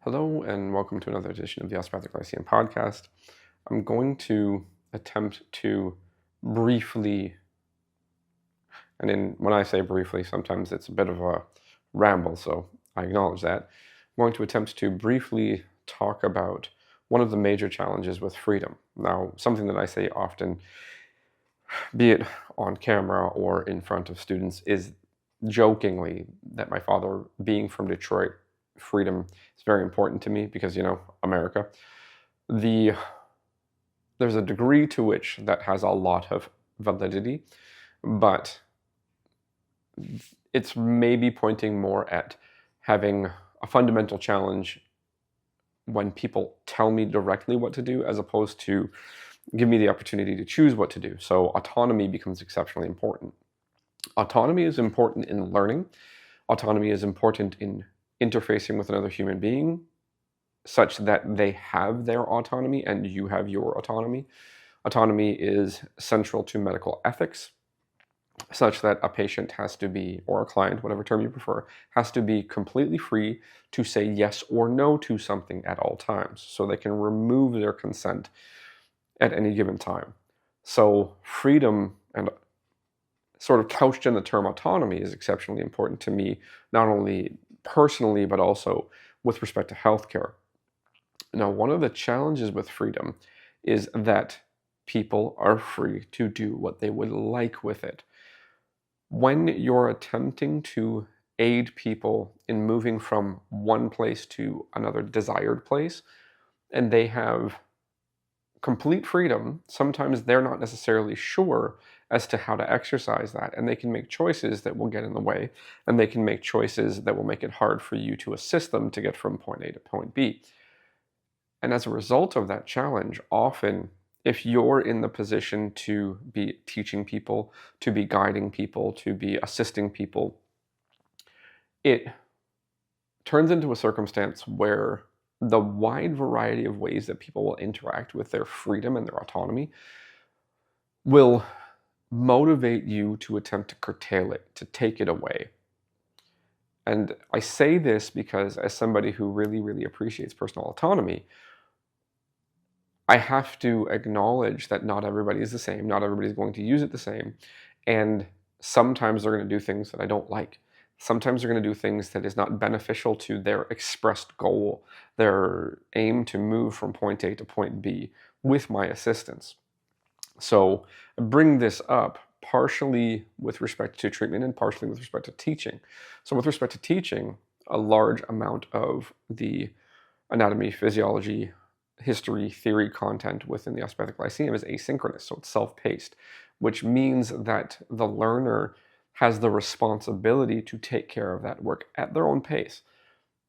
Hello and welcome to another edition of the Osteopathic Lyceum podcast. I'm going to attempt to briefly, when I say briefly, sometimes it's a bit of a ramble, so I acknowledge that. I'm going to attempt to briefly talk about one of the major challenges with freedom. Now, something that I say often, be it on camera or in front of students, is jokingly that my father, being from Detroit, freedom is very important to me because, America. There's a degree to which that has a lot of validity, but it's maybe pointing more at having a fundamental challenge when people tell me directly what to do as opposed to give me the opportunity to choose what to do. So autonomy becomes exceptionally important. Autonomy is important in learning. Autonomy is important in interfacing with another human being such that they have their autonomy and you have your autonomy. Autonomy is central to medical ethics, such that a patient has to be, or a client, whatever term you prefer, has to be completely free to say yes or no to something at all times, so they can remove their consent at any given time. So freedom, and sort of couched in the term autonomy, is exceptionally important to me, not only personally, but also with respect to healthcare. Now, one of the challenges with freedom is that people are free to do what they would like with it. When you're attempting to aid people in moving from one place to another desired place, and they have complete freedom, sometimes they're not necessarily sure as to how to exercise that, and they can make choices that will get in the way, and they can make choices that will make it hard for you to assist them to get from point A to point B. And as a result of that challenge, often if you're in the position to be teaching people, to be guiding people, to be assisting people, it turns into a circumstance where the wide variety of ways that people will interact with their freedom and their autonomy will motivate you to attempt to curtail it, to take it away. And I say this because, as somebody who really, really appreciates personal autonomy, I have to acknowledge that not everybody is the same, not everybody's going to use it the same, and sometimes they're going to do things that I don't like. Sometimes they're going to do things that is not beneficial to their expressed goal, their aim to move from point A to point B with my assistance. So I bring this up partially with respect to treatment and partially with respect to teaching. So with respect to teaching, a large amount of the anatomy, physiology, history, theory content within the Osteopathic Lyceum is asynchronous, so it's self-paced, which means that the learner has the responsibility to take care of that work at their own pace,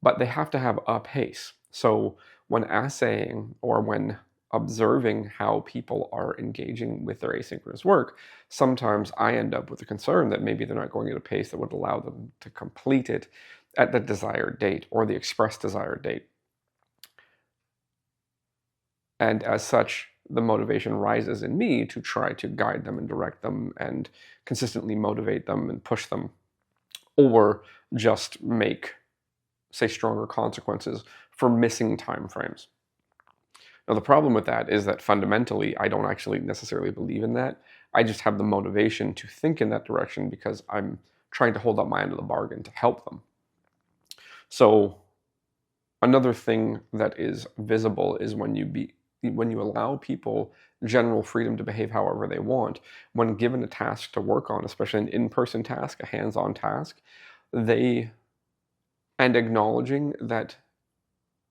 but they have to have a pace. So when assaying or when observing how people are engaging with their asynchronous work, sometimes I end up with the concern that maybe they're not going at a pace that would allow them to complete it at the desired date or the expressed desired date. And as such, the motivation rises in me to try to guide them and direct them and consistently motivate them and push them, or just make, say, stronger consequences for missing time frames. Now, the problem with that is that fundamentally, I don't actually necessarily believe in that. I just have the motivation to think in that direction because I'm trying to hold up my end of the bargain to help them. So another thing that is visible is when you allow people general freedom to behave however they want, when given a task to work on, especially an in-person task, a hands-on task, and acknowledging that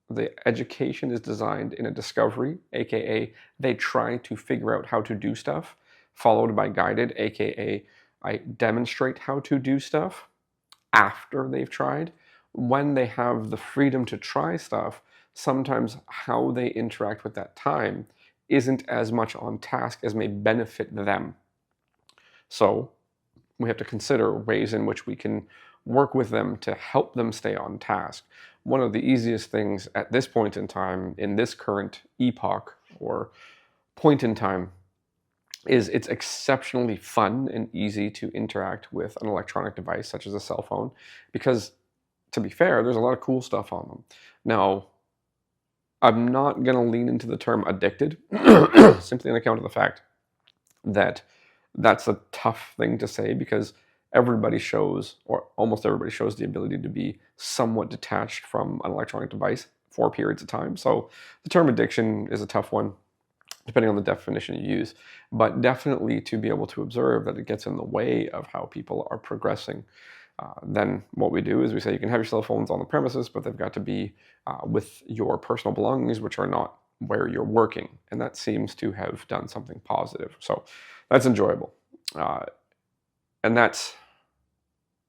the education is designed in a discovery, aka they try to figure out how to do stuff, followed by guided, aka I demonstrate how to do stuff after they've tried. When they have the freedom to try stuff, sometimes how they interact with that time isn't as much on task as may benefit them. So we have to consider ways in which we can work with them to help them stay on task. One of the easiest things at this point in time, in this current epoch or point in time, is it's exceptionally fun and easy to interact with an electronic device such as a cell phone because, to be fair, there's a lot of cool stuff on them. Now, I'm not going to lean into the term addicted, simply on account of the fact that that's a tough thing to say, because everybody shows, or almost everybody shows, the ability to be somewhat detached from an electronic device for periods of time. So the term addiction is a tough one, depending on the definition you use, but definitely to be able to observe that it gets in the way of how people are progressing. Then what we do is we say you can have your cell phones on the premises, but they've got to be with your personal belongings, which are not where you're working. And that seems to have done something positive. So that's enjoyable. And that's,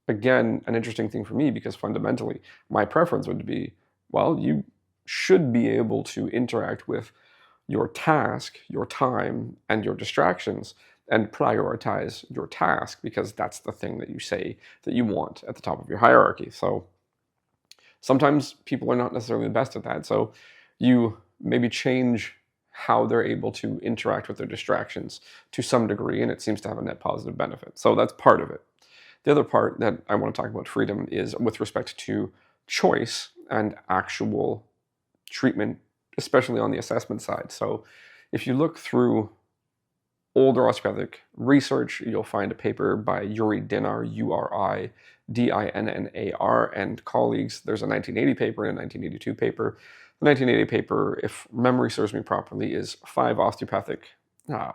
again, an interesting thing for me, because fundamentally my preference would be, well, you should be able to interact with your task, your time, and your distractions, and prioritize your task, because that's the thing that you say that you want at the top of your hierarchy. So sometimes people are not necessarily the best at that. So you maybe change how they're able to interact with their distractions to some degree, and it seems to have a net positive benefit. So that's part of it. The other part that I want to talk about freedom is with respect to choice and actual treatment, especially on the assessment side. So if you look through older osteopathic research, you'll find a paper by Uri Dinnar, Uridinnar, and colleagues. There's a 1980 paper and a 1982 paper. The 1980 paper, if memory serves me properly, is 5 osteopathic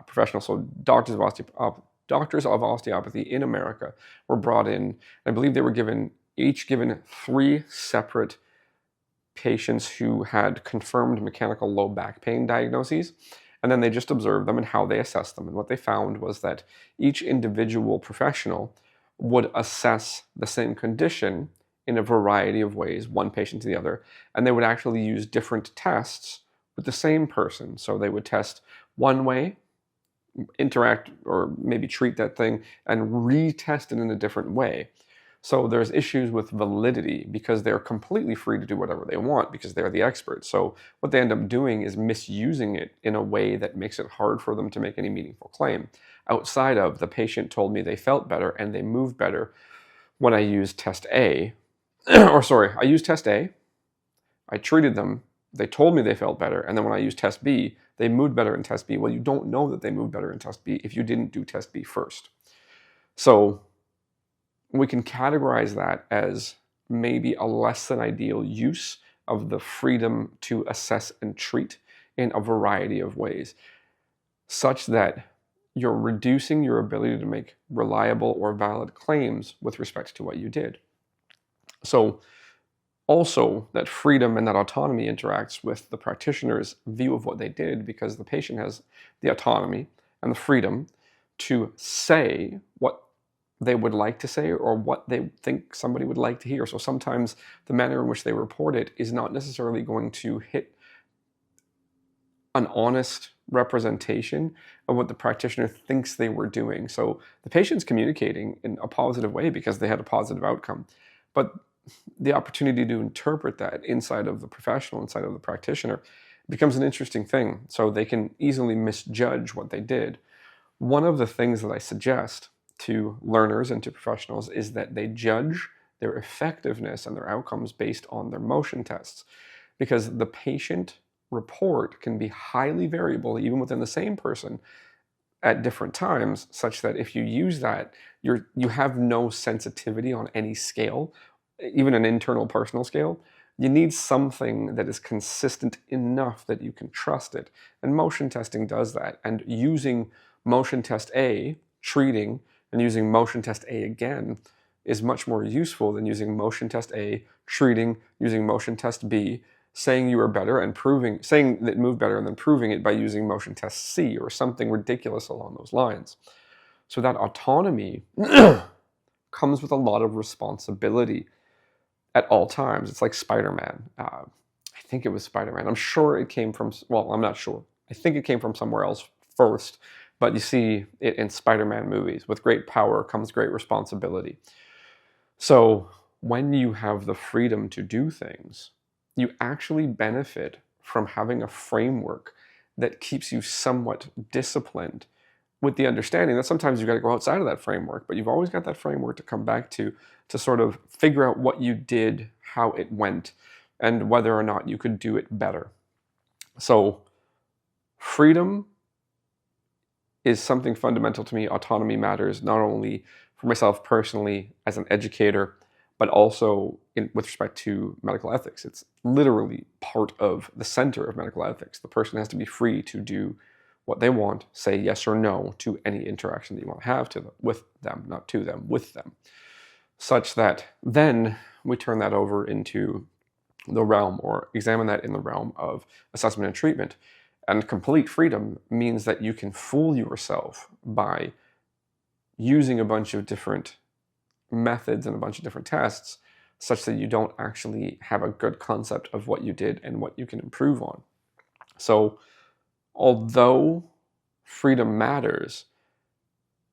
professionals, so doctors of osteopathy in America were brought in. I believe they were each given 3 separate patients who had confirmed mechanical low back pain diagnoses, and then they just observed them and how they assessed them. And what they found was that each individual professional would assess the same condition in a variety of ways, one patient to the other, and they would actually use different tests with the same person. So they would test one way, interact or maybe treat that thing, and retest it in a different way. So there's issues with validity, because they're completely free to do whatever they want because they're the experts. So what they end up doing is misusing it in a way that makes it hard for them to make any meaningful claim. Outside of, the patient told me they felt better and they moved better when I used test A, I used test A, I treated them, they told me they felt better, and then when I used test B, they moved better in test B. Well, you don't know that they moved better in test B if you didn't do test B first. So we can categorize that as maybe a less than ideal use of the freedom to assess and treat in a variety of ways, such that you're reducing your ability to make reliable or valid claims with respect to what you did. So also, that freedom and that autonomy interacts with the practitioner's view of what they did, because the patient has the autonomy and the freedom to say what they would like to say or what they think somebody would like to hear. So sometimes the manner in which they report it is not necessarily going to hit an honest representation of what the practitioner thinks they were doing. So the patient's communicating in a positive way because they had a positive outcome, but the opportunity to interpret that inside of the professional, inside of the practitioner, becomes an interesting thing. So they can easily misjudge what they did. One of the things that I suggest to learners and to professionals is that they judge their effectiveness and their outcomes based on their motion tests, because the patient report can be highly variable even within the same person at different times, such that if you use that, you have no sensitivity on any scale, even an internal personal scale. You need something that is consistent enough that you can trust it. And motion testing does that. And using motion test A, treating, and using motion test A again is much more useful than using motion test A, treating, using motion test B, saying you were better and saying that it moved better and then proving it by using motion test C or something ridiculous along those lines. So that autonomy comes with a lot of responsibility at all times. It's like Spider-Man. I think it was Spider-Man. I'm sure it came from, well, I'm not sure. I think it came from somewhere else first, but you see it in Spider-Man movies. With great power comes great responsibility. So when you have the freedom to do things, you actually benefit from having a framework that keeps you somewhat disciplined, with the understanding that sometimes you've got to go outside of that framework, but you've always got that framework to come back to sort of figure out what you did, how it went, and whether or not you could do it better. So freedom is something fundamental to me. Autonomy matters not only for myself personally as an educator, but also with respect to medical ethics. It's literally part of the center of medical ethics. The person has to be free to do what they want, say yes or no to any interaction that you want to have with them, not to them, with them, such that then we turn that over into the realm, or examine that in the realm of assessment and treatment. And complete freedom means that you can fool yourself by using a bunch of different methods and a bunch of different tests, such that you don't actually have a good concept of what you did and what you can improve on. So although freedom matters,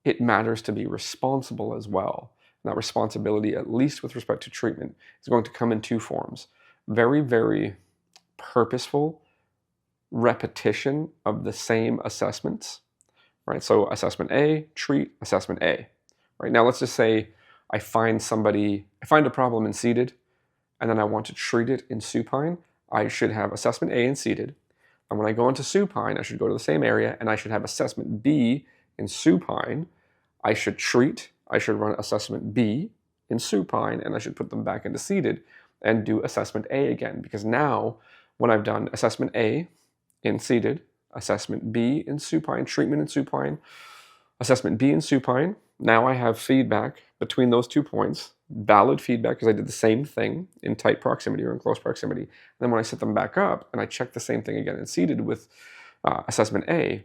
it matters to be responsible as well. And that responsibility, at least with respect to treatment, is going to come in two forms. Very, very purposeful repetition of the same assessments, right? So assessment A, treat, assessment A, right? Now let's just say I find a problem in seated, and then I want to treat it in supine. I should have assessment A in seated, and when I go into supine, I should go to the same area, and I should have assessment B in supine. I should run assessment B in supine, and I should put them back into seated and do assessment A again, because now when I've done assessment A in seated, assessment B in supine, treatment in supine, assessment B in supine, now I have feedback between those 2 points, valid feedback because I did the same thing in tight proximity or in close proximity. And then when I set them back up and I check the same thing again in seated with assessment A,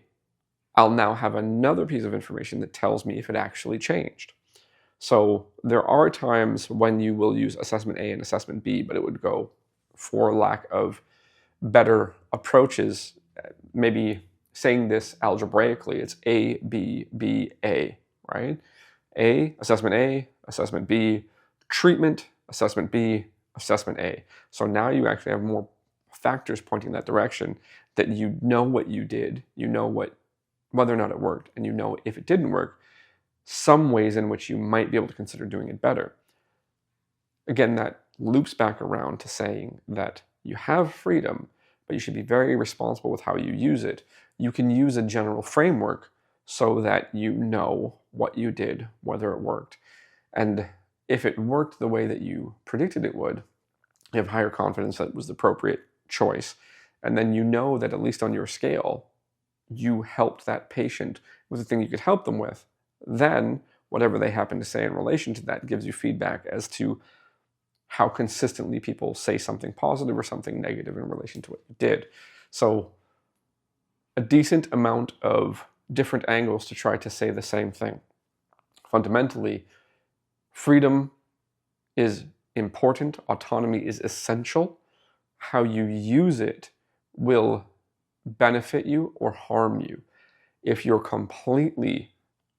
I'll now have another piece of information that tells me if it actually changed. So there are times when you will use assessment A and assessment B, but it would go, for lack of better approaches, maybe saying this algebraically, it's A, B, B, A, right? Assessment B, treatment, assessment B, assessment A. So now you actually have more factors pointing in that direction, that you know what you did, you know whether or not it worked, and you know if it didn't work, some ways in which you might be able to consider doing it better. Again, that loops back around to saying that you have freedom, but you should be very responsible with how you use it. You can use a general framework so that you know what you did, whether it worked. And if it worked the way that you predicted it would, you have higher confidence that it was the appropriate choice. And then you know that at least on your scale, you helped that patient with the thing you could help them with. Then whatever they happen to say in relation to that gives you feedback as to how consistently people say something positive or something negative in relation to what you did. So a decent amount of different angles to try to say the same thing. Fundamentally, freedom is important. Autonomy is essential. How you use it will benefit you or harm you. If you're completely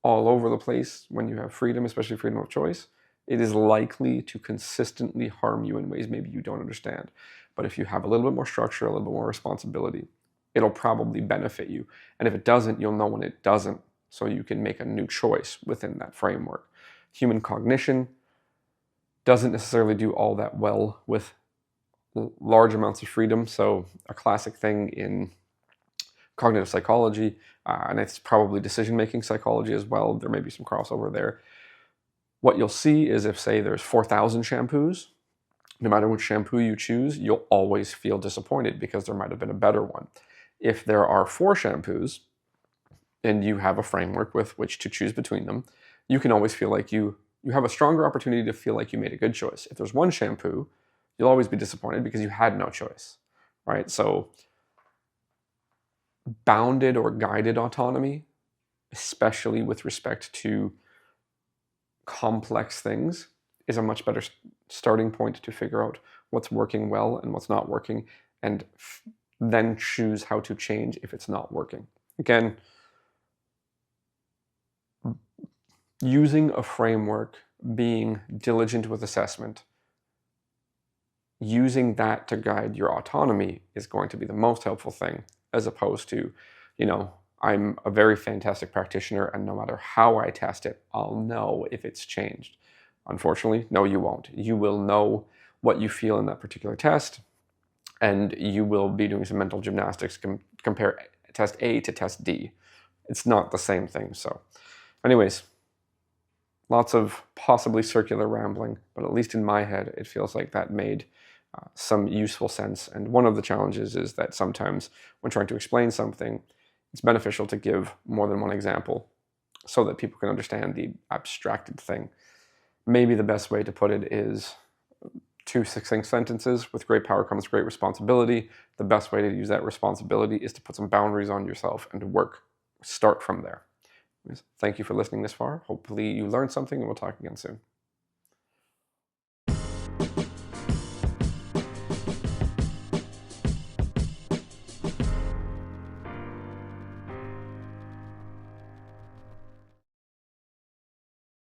all over the place when you have freedom, especially freedom of choice, it is likely to consistently harm you in ways maybe you don't understand. But if you have a little bit more structure, a little bit more responsibility, it'll probably benefit you. And if it doesn't, you'll know when it doesn't, so you can make a new choice within that framework. Human cognition doesn't necessarily do all that well with large amounts of freedom. So a classic thing in cognitive psychology, and it's probably decision-making psychology as well, there may be some crossover there. What you'll see is if, say, there's 4,000 shampoos, no matter which shampoo you choose, you'll always feel disappointed because there might have been a better one. If there are 4 shampoos and you have a framework with which to choose between them, you can always feel like you have a stronger opportunity to feel like you made a good choice. If there's one shampoo, you'll always be disappointed because you had no choice, right? So bounded or guided autonomy, especially with respect to complex things, is a much better starting point to figure out what's working well and what's not working, and then choose how to change if it's not working. Again, using a framework, being diligent with assessment, using that to guide your autonomy is going to be the most helpful thing, as opposed to, I'm a very fantastic practitioner and no matter how I test it, I'll know if it's changed. Unfortunately, no, you won't. You will know what you feel in that particular test, and you will be doing some mental gymnastics, compare test A to test D. It's not the same thing. So anyways, lots of possibly circular rambling, but at least in my head, it feels like that made some useful sense. And one of the challenges is that sometimes when trying to explain something, it's beneficial to give more than one example so that people can understand the abstracted thing. Maybe the best way to put it is 2 succinct sentences: with great power comes great responsibility. The best way to use that responsibility is to put some boundaries on yourself and to start from there. Thank you for listening this far. Hopefully you learned something, and we'll talk again soon.